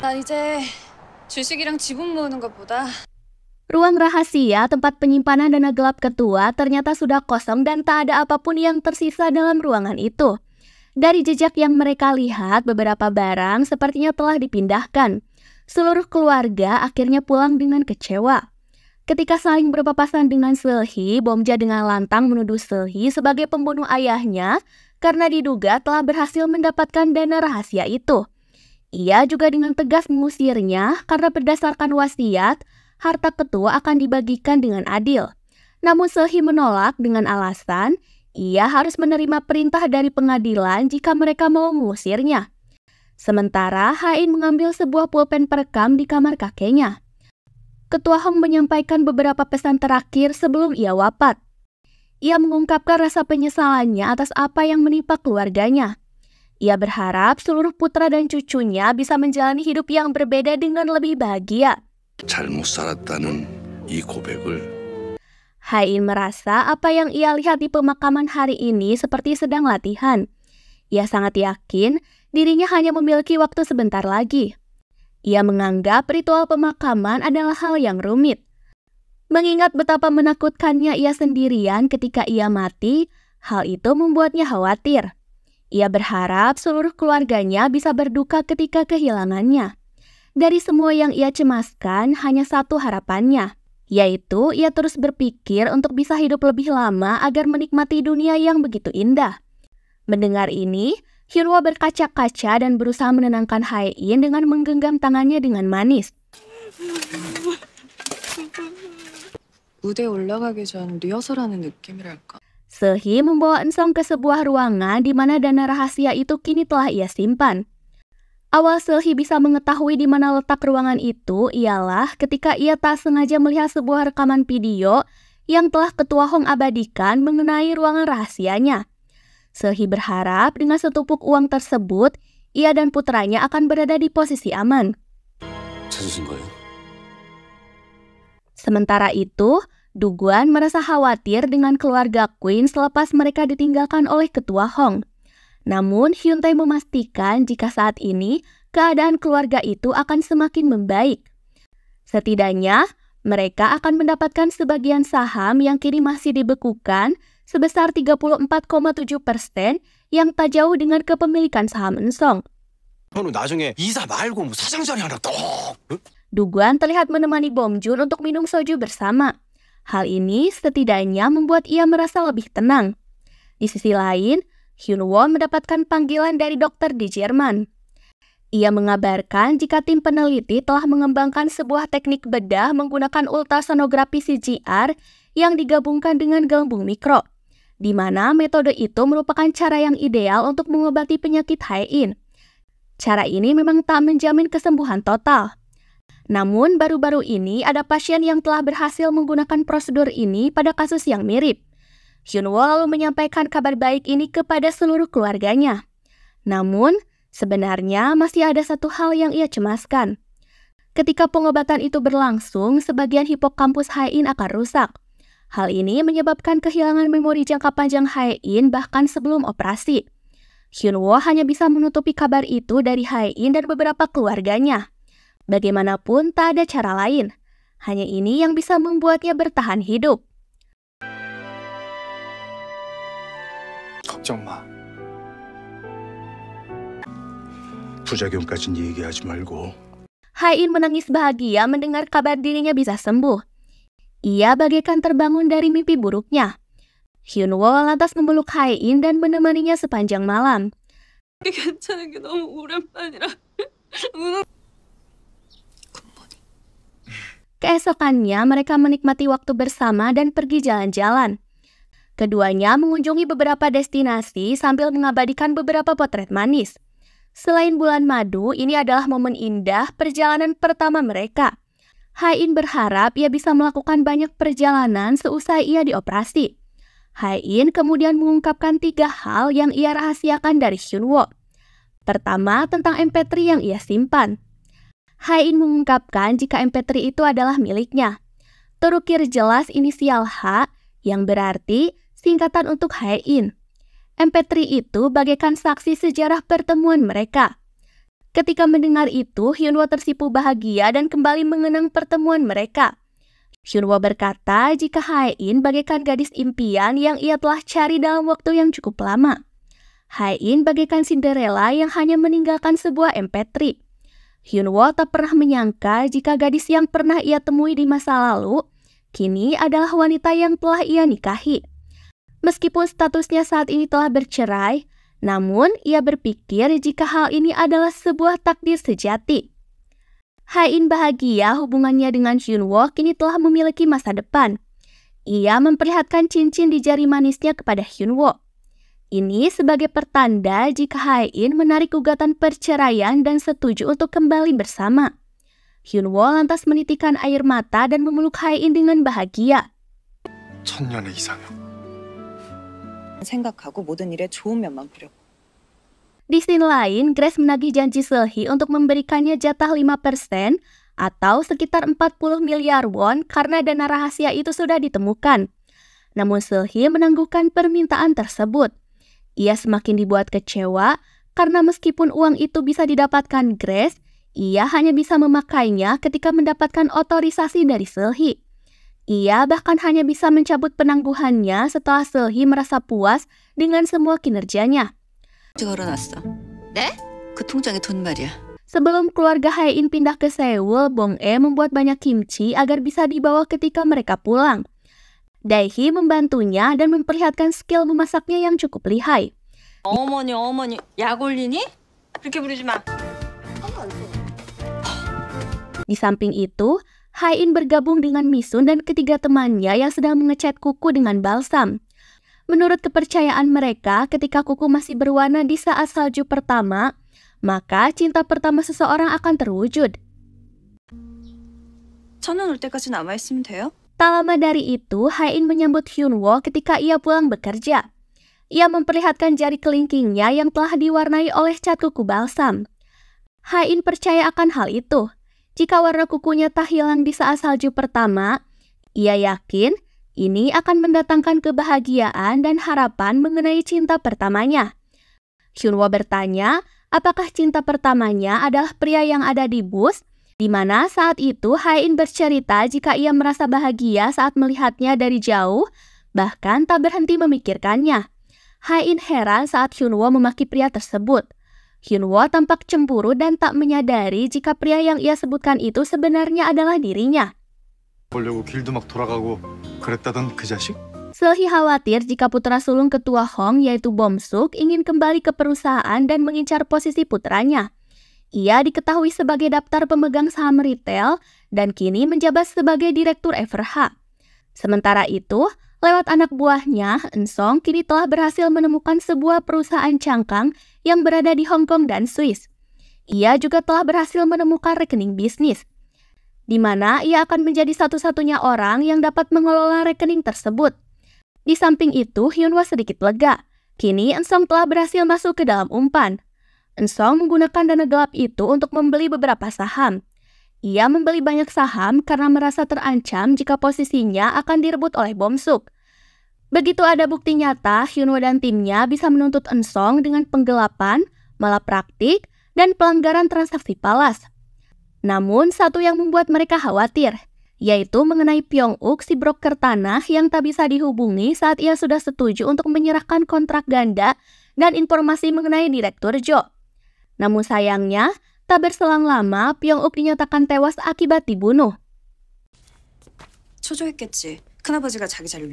나 이제 주식이랑 지분 모으는 것보다 Ruang rahasia tempat penyimpanan dana gelap ketua ternyata sudah kosong dan tak ada apapun yang tersisa dalam ruangan itu. Dari jejak yang mereka lihat, beberapa barang sepertinya telah dipindahkan. Seluruh keluarga akhirnya pulang dengan kecewa. Ketika saling berpapasan dengan Seulhee, Bomja dengan lantang menuduh Seulhee sebagai pembunuh ayahnya karena diduga telah berhasil mendapatkan dana rahasia itu. Ia juga dengan tegas mengusirnya karena berdasarkan wasiat, harta ketua akan dibagikan dengan adil. Namun Seulhee menolak dengan alasan ia harus menerima perintah dari pengadilan jika mereka mau mengusirnya. Sementara Hae-in mengambil sebuah pulpen perekam di kamar kakeknya. Ketua Hong menyampaikan beberapa pesan terakhir sebelum ia wafat. Ia mengungkapkan rasa penyesalannya atas apa yang menimpa keluarganya. Ia berharap seluruh putra dan cucunya bisa menjalani hidup yang berbeda dengan lebih bahagia. 잘못 살았다는 이 고백을 Hae-in merasa apa yang ia lihat di pemakaman hari ini seperti sedang latihan. Ia sangat yakin dirinya hanya memiliki waktu sebentar lagi. Ia menganggap ritual pemakaman adalah hal yang rumit. Mengingat betapa menakutkannya ia sendirian ketika ia mati, hal itu membuatnya khawatir. Ia berharap seluruh keluarganya bisa berduka ketika kehilangannya. Dari semua yang ia cemaskan, hanya satu harapannya, yaitu ia terus berpikir untuk bisa hidup lebih lama agar menikmati dunia yang begitu indah. Mendengar ini, Hyunwoo berkaca-kaca dan berusaha menenangkan Hae-in dengan menggenggam tangannya dengan manis. 무대에 올라가기 전 리허설하는 느낌이랄까. Seulhee membawa Eun-sung ke sebuah ruangan di mana dana rahasia itu kini telah ia simpan. Awal Seulhee bisa mengetahui di mana letak ruangan itu ialah ketika ia tak sengaja melihat sebuah rekaman video yang telah Ketua Hong abadikan mengenai ruangan rahasianya. Seulhee berharap dengan setupuk uang tersebut, ia dan putranya akan berada di posisi aman. 찾으신 거예요? Sementara itu, Dugwan merasa khawatir dengan keluarga Queen selepas mereka ditinggalkan oleh Ketua Hong. Namun, Hyun-tae memastikan jika saat ini keadaan keluarga itu akan semakin membaik. Setidaknya, mereka akan mendapatkan sebagian saham yang kini masih dibekukan sebesar 34,7% yang tak jauh dengan kepemilikan saham Eun-sung. 현우 나중에 이사 말고 뭐 사장 자리 하나 더. Dugwan terlihat menemani Bomjun untuk minum soju bersama. Hal ini setidaknya membuat ia merasa lebih tenang. Di sisi lain, Hyunwoo mendapatkan panggilan dari dokter di Jerman. Ia mengabarkan jika tim peneliti telah mengembangkan sebuah teknik bedah menggunakan ultrasonografi CGR yang digabungkan dengan gelembung mikro, di mana metode itu merupakan cara yang ideal untuk mengobati penyakit Hae-in. Cara ini memang tak menjamin kesembuhan total. Namun, baru-baru ini ada pasien yang telah berhasil menggunakan prosedur ini pada kasus yang mirip. Hyunwoo lalu menyampaikan kabar baik ini kepada seluruh keluarganya. Namun, sebenarnya masih ada satu hal yang ia cemaskan. Ketika pengobatan itu berlangsung, sebagian hipokampus Hae-in akan rusak. Hal ini menyebabkan kehilangan memori jangka panjang Hae-in bahkan sebelum operasi. Hyunwoo hanya bisa menutupi kabar itu dari Hae-in dan beberapa keluarganya. Bagaimanapun tak ada cara lain. Hanya ini yang bisa membuatnya bertahan hidup. 걱정 마. 부작용까진 얘기하지 말고 Hae-in menangis bahagia mendengar kabar dirinya bisa sembuh. Ia bagaikan terbangun dari mimpi buruknya. Hyunwoo lantas memeluk Hae-in dan menemaninya sepanjang malam. 괜찮은 게 너무 오랜만이라. Keesokannya, mereka menikmati waktu bersama dan pergi jalan-jalan. Keduanya mengunjungi beberapa destinasi sambil mengabadikan beberapa potret manis. Selain bulan madu, ini adalah momen indah perjalanan pertama mereka. Hae-in berharap ia bisa melakukan banyak perjalanan seusai ia dioperasi. Hae-in kemudian mengungkapkan 3 hal yang ia rahasiakan dari Hyunwoo. Pertama, tentang MP3 yang ia simpan. Hae-in mengungkapkan jika MP3 itu adalah miliknya. Terukir jelas inisial H yang berarti singkatan untuk Hae-in. MP3 itu bagaikan saksi sejarah pertemuan mereka. Ketika mendengar itu, Hyunwoo tersipu bahagia dan kembali mengenang pertemuan mereka. Hyunwoo berkata jika Hae-in bagaikan gadis impian yang ia telah cari dalam waktu yang cukup lama. Hae-in bagaikan Cinderella yang hanya meninggalkan sebuah MP3. Hyunwoo tak pernah menyangka jika gadis yang pernah ia temui di masa lalu, kini adalah wanita yang telah ia nikahi. Meskipun statusnya saat ini telah bercerai, namun ia berpikir jika hal ini adalah sebuah takdir sejati. Hae-in bahagia hubungannya dengan Hyunwoo kini telah memiliki masa depan. Ia memperlihatkan cincin di jari manisnya kepada Hyunwoo. Ini sebagai pertanda jika Hae-in menarik gugatan perceraian dan setuju untuk kembali bersama. Hyunwoo lantas menitikkan air mata dan memeluk Hae-in dengan bahagia. 천년의 이상형. 생각하고 모든 일에 좋은 면만 보려고. Di sini lain, Grace menagih janji Seulhi untuk memberikannya jatah 5% atau sekitar 40 miliar won karena dana rahasia itu sudah ditemukan. Namun Seulhi menangguhkan permintaan tersebut. Ia semakin dibuat kecewa karena meskipun uang itu bisa didapatkan Grace, ia hanya bisa memakainya ketika mendapatkan otorisasi dari Seulhi. Ia bahkan hanya bisa mencabut penangguhannya setelah Seulhi merasa puas dengan semua kinerjanya. 걸어놨어. 네? 그 통장에 돈 말이야. Sebelum keluarga Hae-in pindah ke Seoul, Bong-e membuat banyak kimchi agar bisa dibawa ketika mereka pulang. Dae-hee membantunya dan memperlihatkan skill memasaknya yang cukup lihai. 어머니, 약 올리니? 그렇게 부르지 마. Di samping itu, Hae-in bergabung dengan Misun dan ketiga temannya yang sedang mengecat kuku dengan balsam. Menurut kepercayaan mereka, ketika kuku masih berwarna di saat salju pertama, maka cinta pertama seseorang akan terwujud. 천년 올 때까지 남아있으면 돼요? Tak lama dari itu, Hae-in menyambut Hyunwoo ketika ia pulang bekerja. Ia memperlihatkan jari kelingkingnya yang telah diwarnai oleh cat kuku balsam. Hae-in percaya akan hal itu. Jika warna kukunya tak hilang di saat salju pertama, ia yakin ini akan mendatangkan kebahagiaan dan harapan mengenai cinta pertamanya. Hyunwoo bertanya, apakah cinta pertamanya adalah pria yang ada di bus, di mana saat itu Hae-in bercerita jika ia merasa bahagia saat melihatnya dari jauh, bahkan tak berhenti memikirkannya. Hae-in heran saat Hyunwoo memaki pria tersebut. Hyunwoo tampak cemburu dan tak menyadari jika pria yang ia sebutkan itu sebenarnya adalah dirinya. 보려고 길도 막 돌아가고 그랬다던 그 자식? Seulhi khawatir jika putra sulung ketua Hong yaitu Bom-suk ingin kembali ke perusahaan dan mengincar posisi putranya. Ia diketahui sebagai daftar pemegang saham retail dan kini menjabat sebagai direktur Everha. Sementara itu, lewat anak buahnya, Eun-song kini telah berhasil menemukan sebuah perusahaan cangkang yang berada di Hong Kong dan Swiss. Ia juga telah berhasil menemukan rekening bisnis, di mana ia akan menjadi satu-satunya orang yang dapat mengelola rekening tersebut. Di samping itu, Hyunwoo sedikit lega. Kini, Eun-song telah berhasil masuk ke dalam umpan. Eun-song menggunakan dana gelap itu untuk membeli beberapa saham. Ia membeli banyak saham karena merasa terancam jika posisinya akan direbut oleh Bom-suk. Begitu ada bukti nyata, Hyunwoo dan timnya bisa menuntut Eun-song dengan penggelapan, malapraktik, dan pelanggaran transaksi falas. Namun, satu yang membuat mereka khawatir, yaitu mengenai Pyong-uk, si broker tanah yang tak bisa dihubungi saat ia sudah setuju untuk menyerahkan kontrak ganda dan informasi mengenai Direktur Jo. Namun sayangnya, tak berselang lama, Pyong-uk dinyatakan tewas akibat dibunuh. 초조했겠지. 큰아버지가 자기 자리를